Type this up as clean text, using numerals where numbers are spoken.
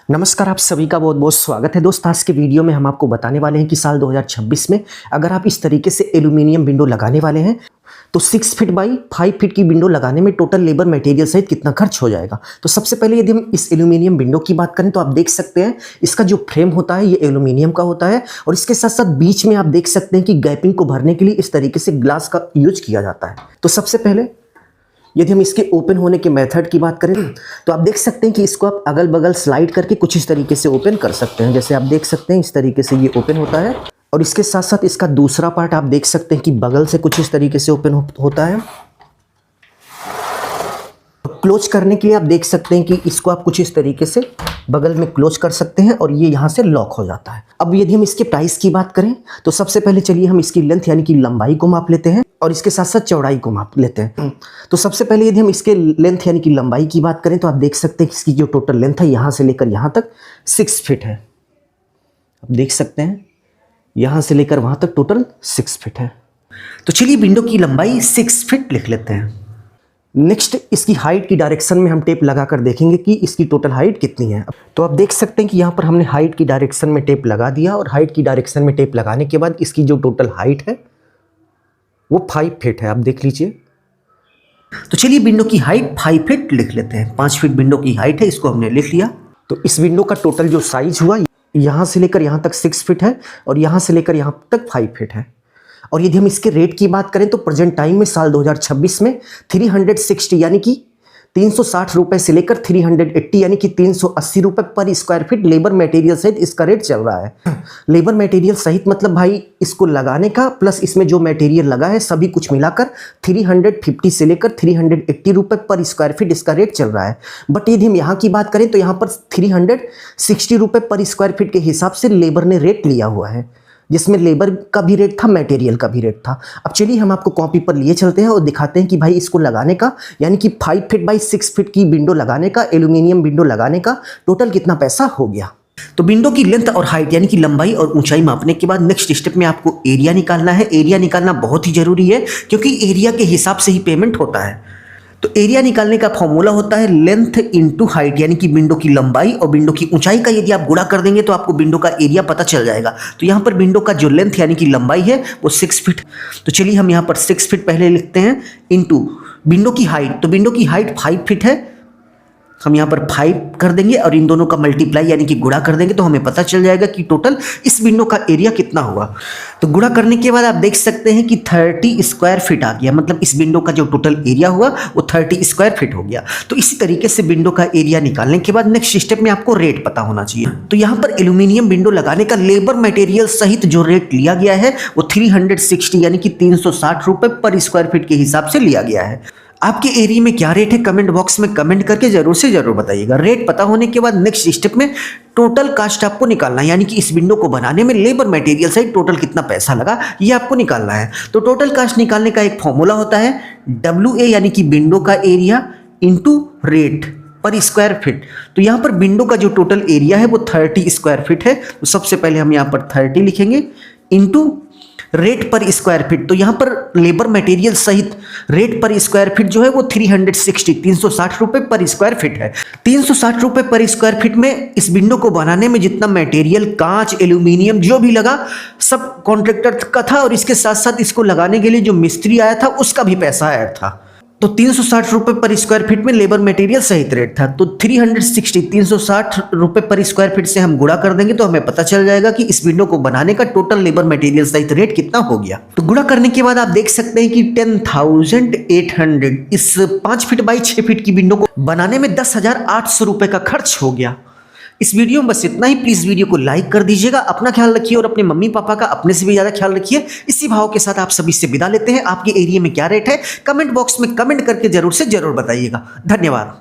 नमस्कार, आप सभी का बहुत बहुत स्वागत है दोस्त। आज के वीडियो में हम आपको बताने वाले हैं कि साल 2026 में अगर आप इस तरीके से एल्यूमिनियम विंडो लगाने वाले हैं तो 6 फीट बाई 5 फीट की विंडो लगाने में टोटल लेबर मटेरियल सहित कितना खर्च हो जाएगा। तो सबसे पहले यदि हम इस एल्यूमिनियम विंडो की बात करें तो आप देख सकते हैं इसका जो फ्रेम होता है ये एल्यूमिनियम का होता है और इसके साथ साथ बीच में आप देख सकते हैं कि गैपिंग को भरने के लिए इस तरीके से ग्लास का यूज किया जाता है। तो सबसे पहले यदि हम इसके ओपन होने के मेथड की बात करें तो आप देख सकते हैं कि इसको आप अगल बगल स्लाइड करके कुछ इस तरीके से ओपन कर सकते हैं। जैसे आप देख सकते हैं इस तरीके से ये ओपन होता है और इसके साथ साथ इसका दूसरा पार्ट आप देख सकते हैं कि बगल से कुछ इस तरीके से ओपन होता है। क्लोज करने के लिए आप देख सकते हैं कि इसको आप कुछ इस तरीके से बगल में क्लोज कर सकते हैं और ये यहाँ से लॉक हो जाता है। अब यदि हम इसके प्राइस की बात करें तो सबसे पहले चलिए हम इसकी लेंथ यानी कि लंबाई को माप लेते हैं और इसके साथ साथ चौड़ाई को माप लेते हैं। तो सबसे पहले यदि हम इसके लेंथ यानी कि लंबाई की बात करें तो आप देख सकते हैं कि इसकी जो टोटल लेंथ है यहाँ से लेकर यहाँ तक 6 फीट है। आप देख सकते हैं यहाँ से लेकर वहाँ तक टोटल 6 फीट है। तो चलिए विंडो की लंबाई 6 फीट लिख लेते हैं। नेक्स्ट इसकी हाइट की डायरेक्शन में हम टेप लगाकर देखेंगे कि इसकी टोटल हाइट कितनी है। तो आप देख सकते हैं कि यहाँ पर हमने हाइट की डायरेक्शन में टेप लगा दिया और हाइट की डायरेक्शन में टेप लगाने के बाद इसकी जो टोटल हाइट है वो 5 फीट है। आप देख लीजिए। तो चलिए विंडो की हाइट 5 फीट लिख लेते हैं। 5 फीट विंडो की हाइट है, इसको हमने लिख लिया। तो इस विंडो का टोटल जो साइज हुआ यहाँ से लेकर यहाँ तक 6 फीट है और यहाँ से लेकर यहाँ तक 5 फीट है। और यदि हम इसके रेट की बात करें तो प्रेजेंट टाइम में साल 2026 में 360 यानी कि 360 रुपए से लेकर 380 यानी कि 380 रुपए पर स्क्वायर फीट लेबर मटेरियल सहित इसका रेट चल रहा है। लेबर मटेरियल सहित मतलब भाई इसको लगाने का प्लस इसमें जो मटेरियल लगा है सभी कुछ मिलाकर 350 से लेकर 380 रुपए पर स्क्वायर फीट इसका रेट चल रहा है। बट यदि हम यहाँ की बात करें तो यहाँ पर 360 रुपए पर स्क्वायर फीट के हिसाब से लेबर ने रेट लिया हुआ है, जिसमें लेबर का भी रेट था, मटेरियल का भी रेट था। अब चलिए हम आपको कॉपी पर लिए चलते हैं और दिखाते हैं कि भाई इसको लगाने का यानी कि 5 फीट बाई 6 फीट की विंडो लगाने का, एल्यूमिनियम विंडो लगाने का टोटल कितना पैसा हो गया। तो विंडो की लेंथ और हाइट यानी कि लंबाई और ऊंचाई मापने के बाद नेक्स्ट स्टेप में आपको एरिया निकालना है। एरिया निकालना बहुत ही जरूरी है क्योंकि एरिया के हिसाब से ही पेमेंट होता है। तो एरिया निकालने का फॉर्मूला होता है लेंथ इनटू हाइट यानी कि विंडो की लंबाई और विंडो की ऊंचाई का यदि आप गुणा कर देंगे तो आपको विंडो का एरिया पता चल जाएगा। तो यहाँ पर विंडो का जो लेंथ यानी कि लंबाई है वो 6 फीट। तो चलिए हम यहाँ पर 6 फीट पहले लिखते हैं इनटू विंडो की हाइट। तो विंडो की हाइट 5 फीट है, हम यहाँ पर 5 कर देंगे और इन दोनों का मल्टीप्लाई यानी कि गुणा कर देंगे तो हमें पता चल जाएगा कि टोटल इस विंडो का एरिया कितना हुआ। तो गुणा करने के बाद आप देख सकते हैं कि 30 स्क्वायर फीट आ गया, मतलब इस विंडो का जो टोटल एरिया हुआ वो 30 स्क्वायर फीट हो गया। तो इसी तरीके से विंडो का एरिया निकालने के बाद नेक्स्ट स्टेप में आपको रेट पता होना चाहिए। तो यहाँ पर एल्यूमिनियम विंडो लगाने का लेबर मटेरियल सहित जो रेट लिया गया है वो 360 यानी कि 360 रुपए पर स्क्वायर फीट के हिसाब से लिया गया है। आपके एरिया में क्या रेट है कमेंट बॉक्स में कमेंट करके जरूर से जरूर बताइएगा। रेट पता होने के बाद नेक्स्ट स्टेप में टोटल कास्ट आपको निकालना है, यानी कि इस विंडो को बनाने में लेबर मटेरियल से टोटल कितना पैसा लगा ये आपको निकालना है। तो टोटल कास्ट निकालने का एक फॉर्मूला होता है WA यानी कि विंडो का एरिया इनटू रेट पर स्क्वायर फीट। तो यहाँ पर विंडो का जो टोटल एरिया है वो 30 स्क्वायर फीट है। तो सबसे पहले हम यहाँ पर 30 लिखेंगे इनटू रेट पर स्क्वायर फीट। तो यहाँ पर लेबर मटेरियल सहित रेट पर स्क्वायर फीट जो है वो 360 रुपए पर स्क्वायर फीट है। 360 रुपए पर स्क्वायर फीट में इस विंडो को बनाने में जितना मटेरियल कांच एल्यूमिनियम जो भी लगा सब कॉन्ट्रैक्टर का था और इसके साथ साथ इसको लगाने के लिए जो मिस्त्री आया था उसका भी पैसा ऐड था। तो 360 रुपए पर स्क्वायर फीट में लेबर मटेरियल सहित रेट था। तो 360 रुपए पर स्क्वायर फीट से हम गुणा कर देंगे तो हमें पता चल जाएगा कि इस विंडो को बनाने का टोटल लेबर मटेरियल सहित रेट कितना हो गया। तो गुणा करने के बाद आप देख सकते हैं कि 10,800 इस 5 फीट बाई 6 फीट की विंडो को बनाने में 10,800 रुपए का खर्च हो गया। इस वीडियो में बस इतना ही। प्लीज वीडियो को लाइक कर दीजिएगा, अपना ख्याल रखिए और अपने मम्मी पापा का अपने से भी ज्यादा ख्याल रखिए। इसी भाव के साथ आप सभी से विदा लेते हैं। आपके एरिया में क्या रेट है कमेंट बॉक्स में कमेंट करके जरूर से जरूर बताइएगा। धन्यवाद।